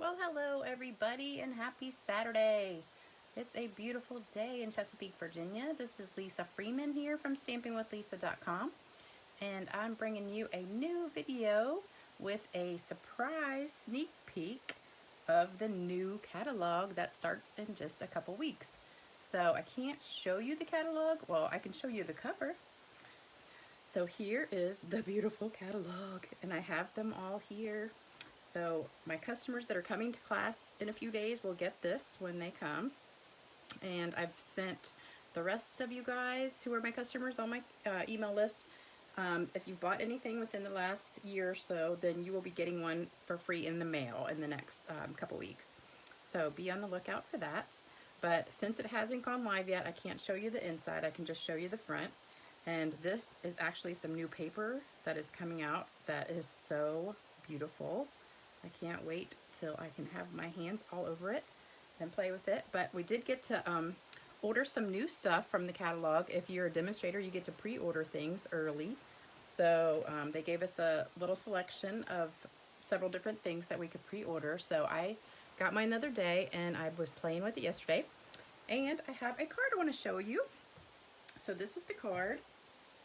Well, hello everybody and happy Saturday. It's a beautiful day in Chesapeake, Virginia. This is Lisa Freeman here from stampingwithlisa.com, and I'm bringing you a new video with a surprise sneak peek of the new catalog that starts in just a couple weeks. So I can't show you the catalog. Well, I can show you the cover. So here is the beautiful catalog, and I have them all here. So my customers that are coming to class in a few days will get this when they come. And I've sent the rest of you guys who are my customers on my email list. If you bought anything within the last year or so, then you will be getting one for free in the mail in the next couple weeks. So be on the lookout for that. But since it hasn't gone live yet, I can't show you the inside. I can just show you the front. And this is actually some new paper that is coming out that is so beautiful. I can't wait till I can have my hands all over it and play with it. But we did get to order some new stuff from the catalog. If you're a demonstrator, you get to pre-order things early. So they gave us a little selection of several different things that we could pre-order. So I got mine the other day and I was playing with it yesterday. And I have a card I want to show you. So this is the card,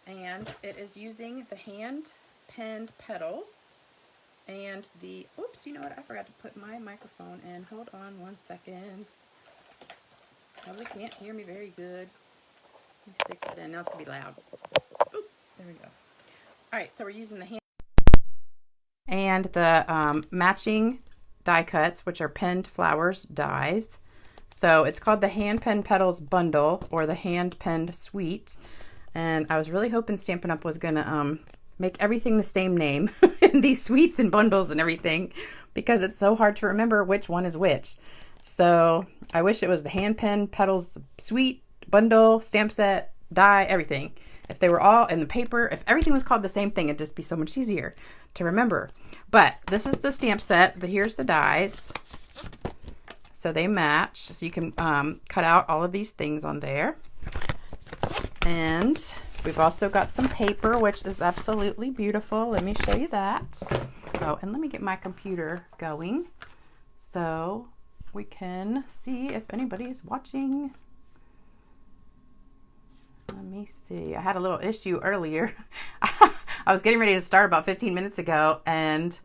and it is using the hand-penned petals. And the, oops, you know what, I forgot to put my microphone in. Hold on one second. Probably can't hear me very good. Let me stick that in. Now it's going to be loud. Oop, there we go. Alright, so we're using the hand and the matching die cuts, which are penned flowers dies. So it's called the Hand Penned Petals Bundle, or the Hand Penned Suite. And I was really hoping Stampin' Up! Was going to make everything the same name in these suites and bundles and everything, because it's so hard to remember which one is which. So I wish it was the Hand Pen Petals Suite, Bundle, Stamp Set, Die, everything. If they were all in the paper, if everything was called the same thing, it'd just be so much easier to remember. But this is the stamp set. Here's the dies. So they match. So you can cut out all of these things on there. And we've also got some paper, which is absolutely beautiful. Let me show you that. Oh, and let me get my computer going so we can see if anybody's watching. Let me see. I had a little issue earlier. I was getting ready to start about 15 minutes ago, and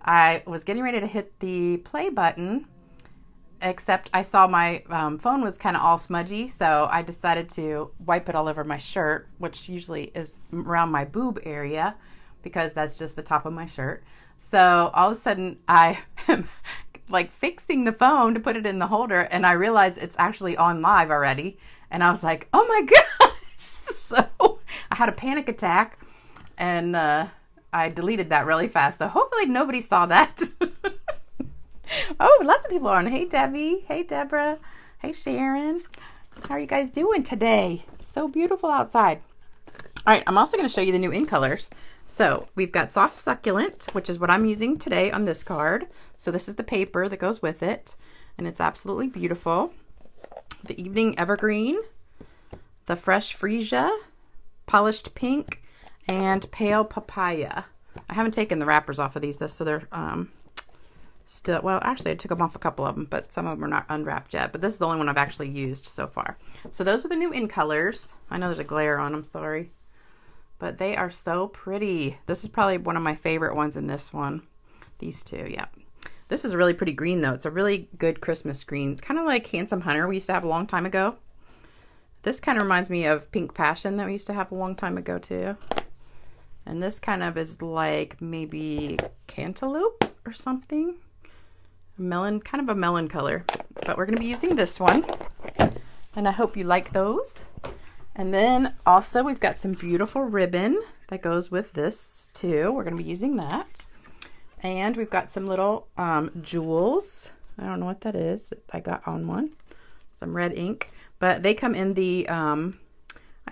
I was getting ready to hit the play button, except I saw my phone was kind of all smudgy, so I decided to wipe it all over my shirt, which usually is around my boob area because that's just the top of my shirt. So all of a sudden I am like fixing the phone to put it in the holder, and I realized it's actually on live already, and I was like, oh my gosh. So I had a panic attack, and I deleted that really fast, so hopefully nobody saw that. Oh, lots of people are on. Hey, Debbie. Hey, Deborah. Hey, Sharon. How are you guys doing today? It's so beautiful outside. All right, I'm also going to show you the new in colors. So we've got Soft Succulent, which is what I'm using today on this card. So this is the paper that goes with it, and it's absolutely beautiful. The Evening Evergreen, the Fresh Freesia, Polished Pink, and Pale Papaya. I haven't taken the wrappers off of these, so they're still, well, actually I took them off a couple of them, but some of them are not unwrapped yet. But this is the only one I've actually used so far. So those are the new in colors. I know there's a glare on them, sorry. But they are so pretty. This is probably one of my favorite ones in this one. These two, yeah. This is a really pretty green though. It's a really good Christmas green. Kind of like Handsome Hunter we used to have a long time ago. This kind of reminds me of Pink Passion that we used to have a long time ago too. And this kind of is like maybe Cantaloupe or something. Melon, kind of a melon color. But we're going to be using this one. And I hope you like those. And then also we've got some beautiful ribbon that goes with this too. We're going to be using that. And we've got some little jewels. I don't know what that is. I got on one. Some red ink. But they come in the, I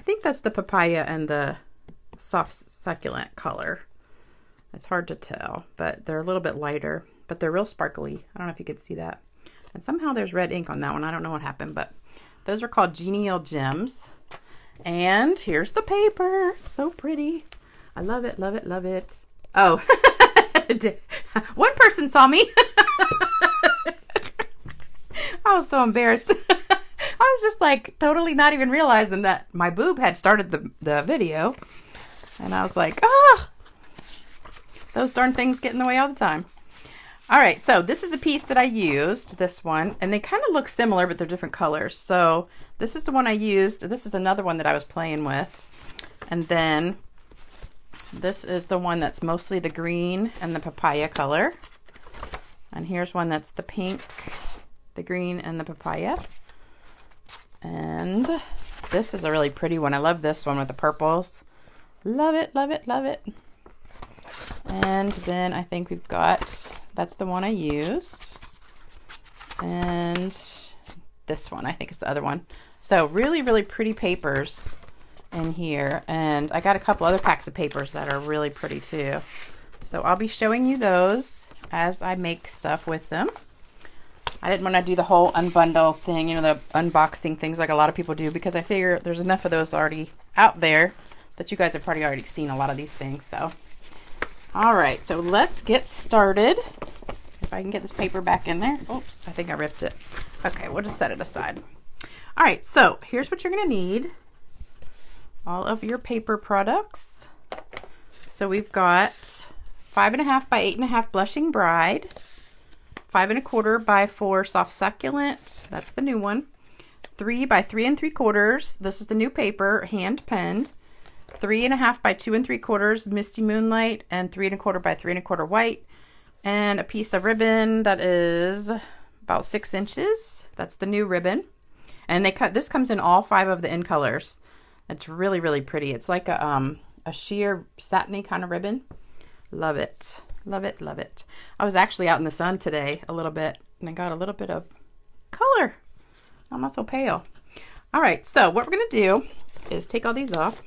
think that's the papaya and the soft succulent color. It's hard to tell, but they're a little bit lighter, but they're real sparkly. I don't know if you could see that. And somehow there's red ink on that one. I don't know what happened, but those are called Genial Gems. And here's the paper. It's so pretty. I love it, love it, love it. Oh, one person saw me. I was so embarrassed. I was just like totally not even realizing that my boob had started the video. And I was like, ah, those darn things get in the way all the time. All right, so this is the piece that I used, this one, and they kind of look similar, but they're different colors. So this is the one I used. This is another one that I was playing with. And then this is the one that's mostly the green and the papaya color. And here's one that's the pink, the green, and the papaya. And this is a really pretty one. I love this one with the purples. Love it, love it, love it. And then I think we've got, that's the one I used. And this one I think is the other one. So really, really pretty papers in here. And I got a couple other packs of papers that are really pretty too. So I'll be showing you those as I make stuff with them. I didn't want to do the whole unbundle thing, you know, the unboxing things like a lot of people do, because I figure there's enough of those already out there that you guys have probably already seen a lot of these things. So, all right, so let's get started. If I can get this paper back in there. Oops, I think I ripped it. Okay, we'll just set it aside. All right, so here's what you're going to need. All of your paper products. So we've got 5.5 by 8.5 Blushing Bride. 5.25 by 4 Soft Succulent. That's the new one. 3 by 3 3/4. This is the new paper, hand penned. 3.5 by 2 3/4 Misty Moonlight, and 3.25 by 3 1/4 white. And a piece of ribbon that is about 6 inches. That's the new ribbon. And this comes in all 5 of the in colors. It's really, really pretty. It's like a sheer satiny kind of ribbon. Love it. Love it, love it. I was actually out in the sun today a little bit, and I got a little bit of color. I'm not so pale. All right, so what we're going to do is take all these off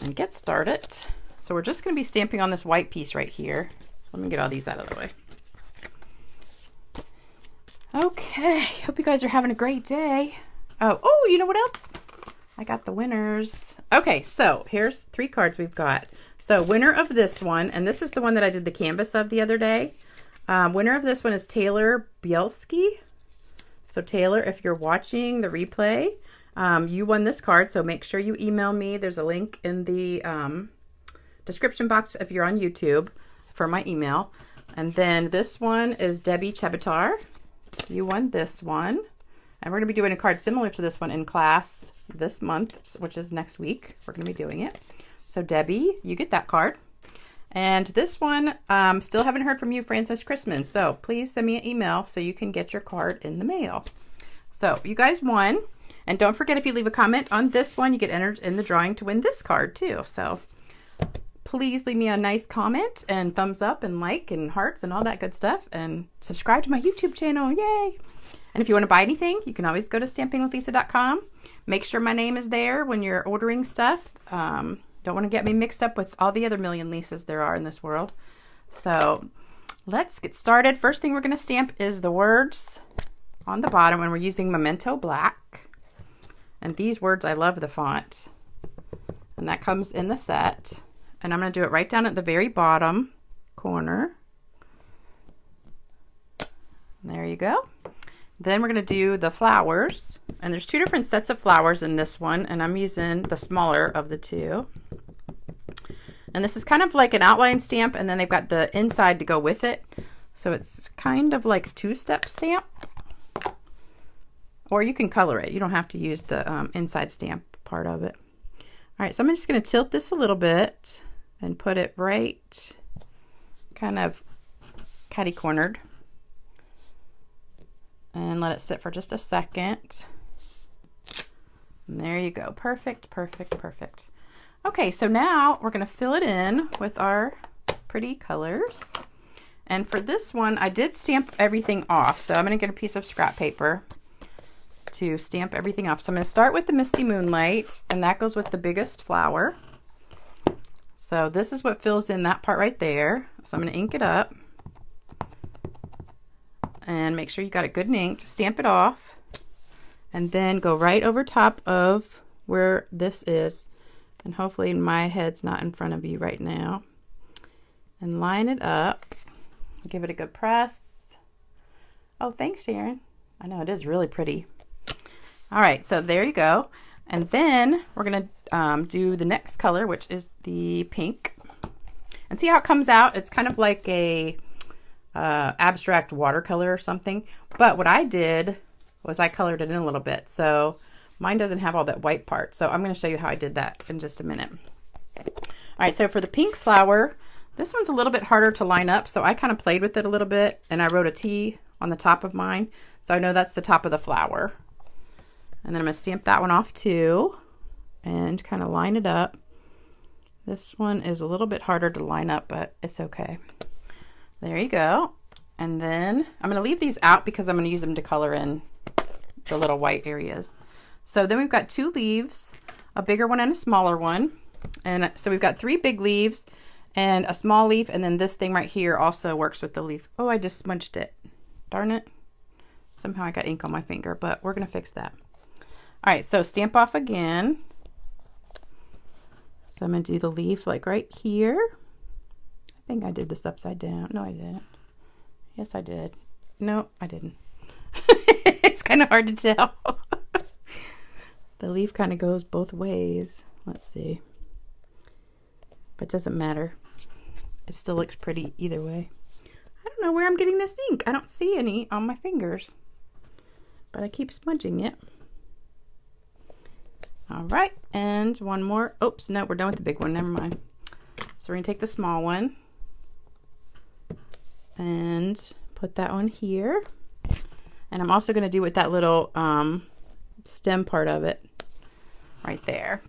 and get started. So we're just going to be stamping on this white piece right here. Let me get all these out of the way. Okay, hope you guys are having a great day. Oh, you know what else? I got the winners. Okay, so here's 3 cards we've got. So winner of this one, and this is the one that I did the canvas of the other day. Winner of this one is Taylor Bielski. So Taylor, if you're watching the replay, you won this card, so make sure you email me. There's a link in the description box if you're on YouTube for my email. And then this one is Debbie Chebitar. You won this one. And we're going to be doing a card similar to this one in class this month, which is next week. We're going to be doing it. So Debbie, you get that card. And this one, still haven't heard from you, Frances Christman. So please send me an email so you can get your card in the mail. So you guys won. And don't forget, if you leave a comment on this one, you get entered in the drawing to win this card too. So please leave me a nice comment and thumbs up and like and hearts and all that good stuff. And subscribe to my YouTube channel. Yay! And if you want to buy anything, you can always go to stampinwithlisa.com. Make sure my name is there when you're ordering stuff. Don't want to get me mixed up with all the other million Lisas there are in this world. So let's get started. First thing we're going to stamp is the words on the bottom, and we're using Memento Black. And these words, I love the font. And that comes in the set. And I'm going to do it right down at the very bottom corner. There you go. Then we're going to do the flowers, and there's 2 different sets of flowers in this one, and I'm using the smaller of the 2. And this is kind of like an outline stamp, and then they've got the inside to go with it. So it's kind of like a 2-step stamp, or you can color it. You don't have to use the inside stamp part of it. All right, so I'm just going to tilt this a little bit and put it right kind of catty-cornered. And let it sit for just a second. And there you go. Perfect, perfect, perfect. Okay, so now we're going to fill it in with our pretty colors. And for this one, I did stamp everything off. So I'm going to get a piece of scrap paper to stamp everything off. So I'm going to start with the Misty Moonlight, and that goes with the biggest flower. So this is what fills in that part right there. So I'm going to ink it up. And make sure you got it good and inked. Stamp it off, and then go right over top of where this is, and hopefully my head's not in front of you right now, and line it up. Give it a good press. Oh, thanks, Sharon. I know it is really pretty. All right, so there you go. And then we're going to do the next color, which is the pink. And see how it comes out? It's kind of like a abstract watercolor or something. But what I did was I colored it in a little bit. So mine doesn't have all that white part. So I'm going to show you how I did that in just a minute. All right, so for the pink flower, this one's a little bit harder to line up. So I kind of played with it a little bit and I wrote a T on the top of mine. So I know that's the top of the flower. And then I'm going to stamp that one off too and kind of line it up. This one is a little bit harder to line up, but it's okay. There you go. And then I'm going to leave these out because I'm going to use them to color in the little white areas. So then we've got 2 leaves, a bigger one and a smaller one. And so we've got 3 big leaves and a small leaf. And then this thing right here also works with the leaf. Oh, I just smudged it. Darn it. Somehow I got ink on my finger, but we're going to fix that. All right, so stamp off again. So I'm going to do the leaf like right here. I think I did this upside down. No, I didn't. Yes, I did. No, I didn't. It's kind of hard to tell. The leaf kind of goes both ways. Let's see. But it doesn't matter. It still looks pretty either way. I don't know where I'm getting this ink. I don't see any on my fingers. But I keep smudging it. All right, and one more. Oops, no, we're done with the big one. Never mind. So we're going to take the small one and put that one here. And I'm also going to do with that little stem part of it right there.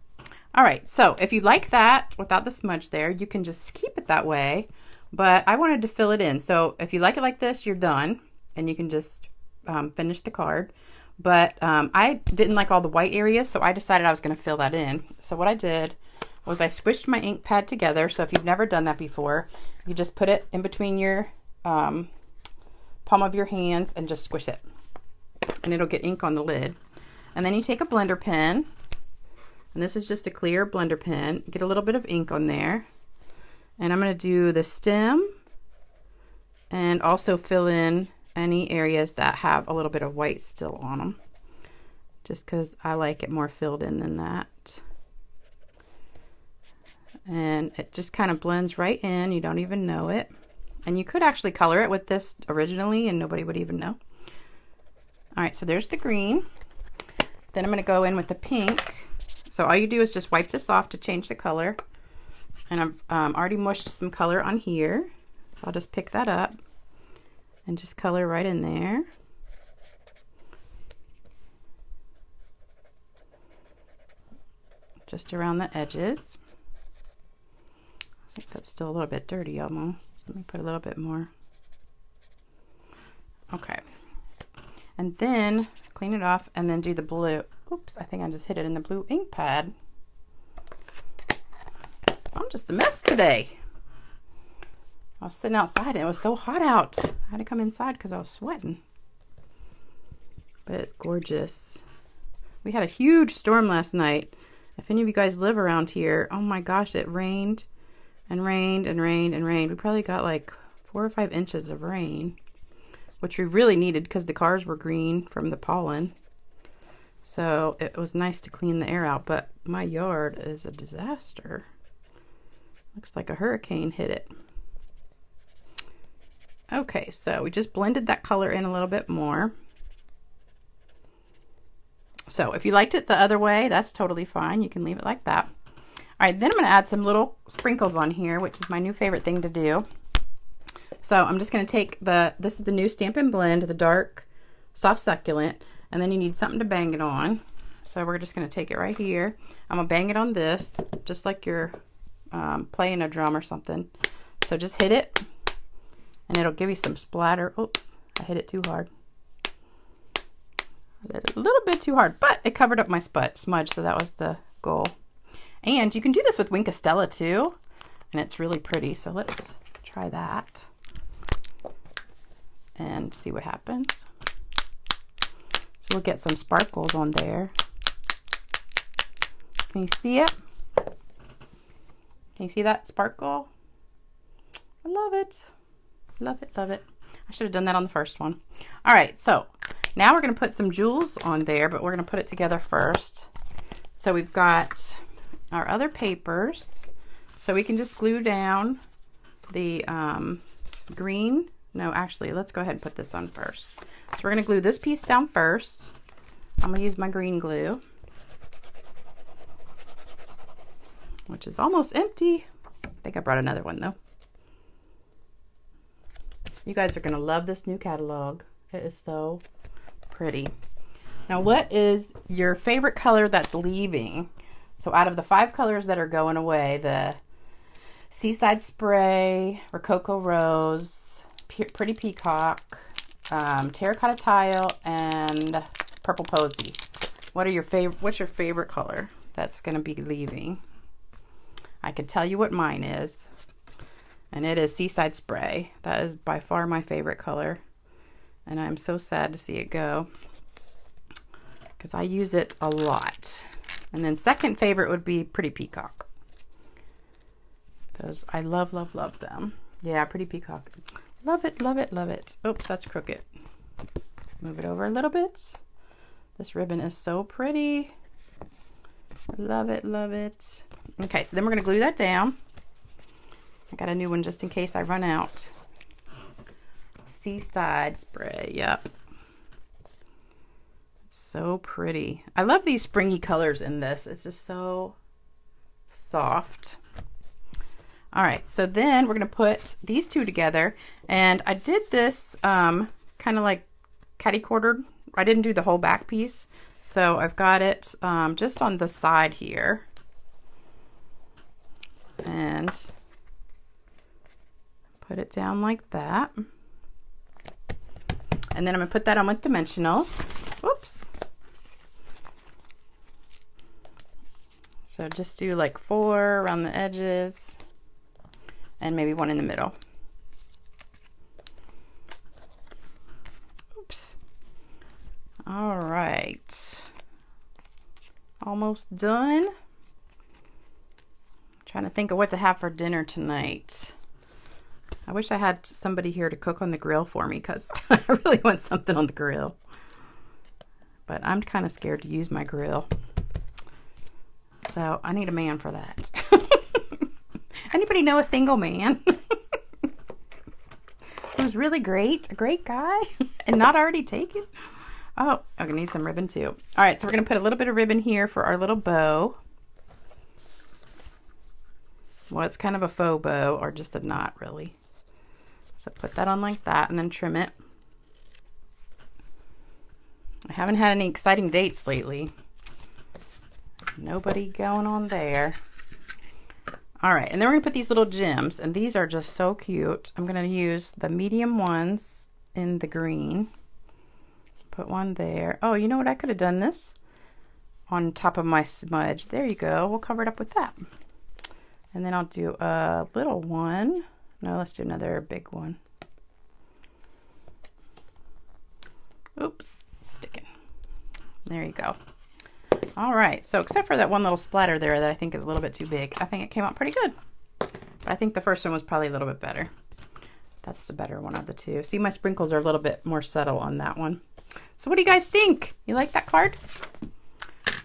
All right, so if you like that without the smudge there, you can just keep it that way. But I wanted to fill it in. So if you like it like this, you're done. And you can just finish the card. But I didn't like all the white areas, so I decided I was going to fill that in. So what I did was I squished my ink pad together. So if you've never done that before, you just put it in between your palm of your hands and just squish it. And it'll get ink on the lid. And then you take a blender pen. And this is just a clear blender pen. Get a little bit of ink on there. And I'm going to do the stem and also fill in any areas that have a little bit of white still on them. Just because I like it more filled in than that. And it just kind of blends right in. You don't even know it. And you could actually color it with this originally and nobody would even know. All right, so there's the green. Then I'm going to go in with the pink. So all you do is just wipe this off to change the color. And I've already mushed some color on here. So I'll just pick that up and just color right in there. Just around the edges. I think that's still a little bit dirty almost. Let me put a little bit more. Okay. And then clean it off and then do the blue. Oops, I think I just hit it in the blue ink pad. I'm just a mess today. I was sitting outside and it was so hot out. I had to come inside because I was sweating. But it's gorgeous. We had a huge storm last night. If any of you guys live around here, oh my gosh, it rained and rained and rained and rained. We probably got like 4 or 5 inches of rain, which we really needed because the cars were green from the pollen. So it was nice to clean the air out, but my yard is a disaster. Looks like a hurricane hit it. Okay, so we just blended that color in a little bit more. So if you liked it the other way, that's totally fine. You can leave it like that. All right, then I'm going to add some little sprinkles on here, which is my new favorite thing to do. So I'm just going to take this is the new Stampin' Blend, the dark soft succulent, and then you need something to bang it on. So we're just going to take it right here. I'm going to bang it on this, just like you're playing a drum or something. So just hit it, and it'll give you some splatter. Oops, I hit it too hard. I did it a little bit too hard, but it covered up my smudge, so that was the goal. And you can do this with Wink of Stella too, and it's really pretty. So let's try that and see what happens. So we'll get some sparkles on there. Can you see it? Can you see that sparkle? I love it. Love it, love it. I should have done that on the first one. All right, so now we're going to put some jewels on there, but we're going to put it together first. So we've got our other papers. So we can just glue down the green. No, actually, let's go ahead and put this on first. So we're going to glue this piece down first. I'm going to use my green glue, which is almost empty. I think I brought another one though. You guys are going to love this new catalog. It is so pretty. Now, what is your favorite color that's leaving? So out of the 5 colors that are going away, the Seaside Spray, Rococo Rose, Pretty Peacock, Terracotta Tile, and Purple Posy. What's your favorite color that's going to be leaving? I can tell you what mine is. And it is Seaside Spray. That is by far my favorite color. And I'm so sad to see it go, because I use it a lot. And then second favorite would be Pretty Peacock. Those, I love, love, love them. Yeah, Pretty Peacock. Love it, love it, love it. Oops, that's crooked. Move it over a little bit. This ribbon is so pretty. Love it, love it. Okay, so then we're going to glue that down. I got a new one just in case I run out. Seaside Spray, yep. It's so pretty. I love these springy colors in this. It's just so soft. All right, so then we're going to put these two together. And I did this kind of like catty quartered. I didn't do the whole back piece. So I've got it just on the side here. And put it down like that. And then I'm going to put that on with dimensionals. Whoops. So just do like 4 around the edges and maybe 1 in the middle. Oops. All right. Almost done. Trying to think of what to have for dinner tonight. I wish I had somebody here to cook on the grill for me, because I really want something on the grill. But I'm kind of scared to use my grill. So I need a man for that. Anybody know a single man who's really great, a great guy, and not already taken? Oh, I'm gonna need some ribbon too. All right, so we're gonna put a little bit of ribbon here for our little bow. Well, it's kind of a faux bow, or just a knot, really. So put that on like that and then trim it. I haven't had any exciting dates lately. Nobody going on there. All right, and then we're gonna put these little gems, and these are just so cute. I'm gonna use the medium ones in the green. Put one there. Oh, you know what? I could have done this on top of my smudge. There you go. We'll cover it up with that. And then I'll do a little one. No, let's do another big one. Oops, sticking. There you go. All right, so except for that one little splatter there that I think is a little bit too big, I think it came out pretty good. But I think the first one was probably a little bit better. That's the better one of the two. See, my sprinkles are a little bit more subtle on that one. So what do you guys think? You like that card?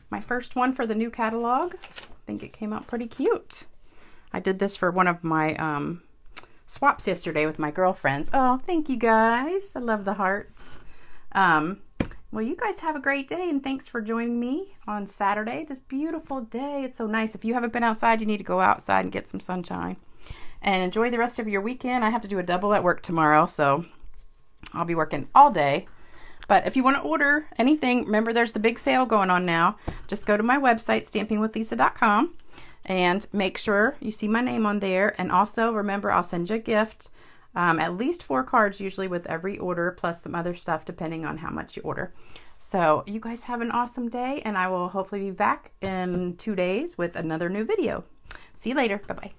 My first one for the new catalog. I think it came out pretty cute. I did this for one of my swaps yesterday with my girlfriends. Oh, thank you guys. I love the hearts. Well, you guys have a great day, and thanks for joining me on Saturday, this beautiful day. It's so nice. If you haven't been outside, you need to go outside and get some sunshine. And enjoy the rest of your weekend. I have to do a double at work tomorrow, so I'll be working all day. But if you want to order anything, remember there's the big sale going on now. Just go to my website, stampinwithlisa.com. And make sure you see my name on there. And also remember, I'll send you a gift. At least 4 cards usually with every order, plus some other stuff depending on how much you order. So you guys have an awesome day, and I will hopefully be back in 2 days with another new video. See you later. Bye-bye.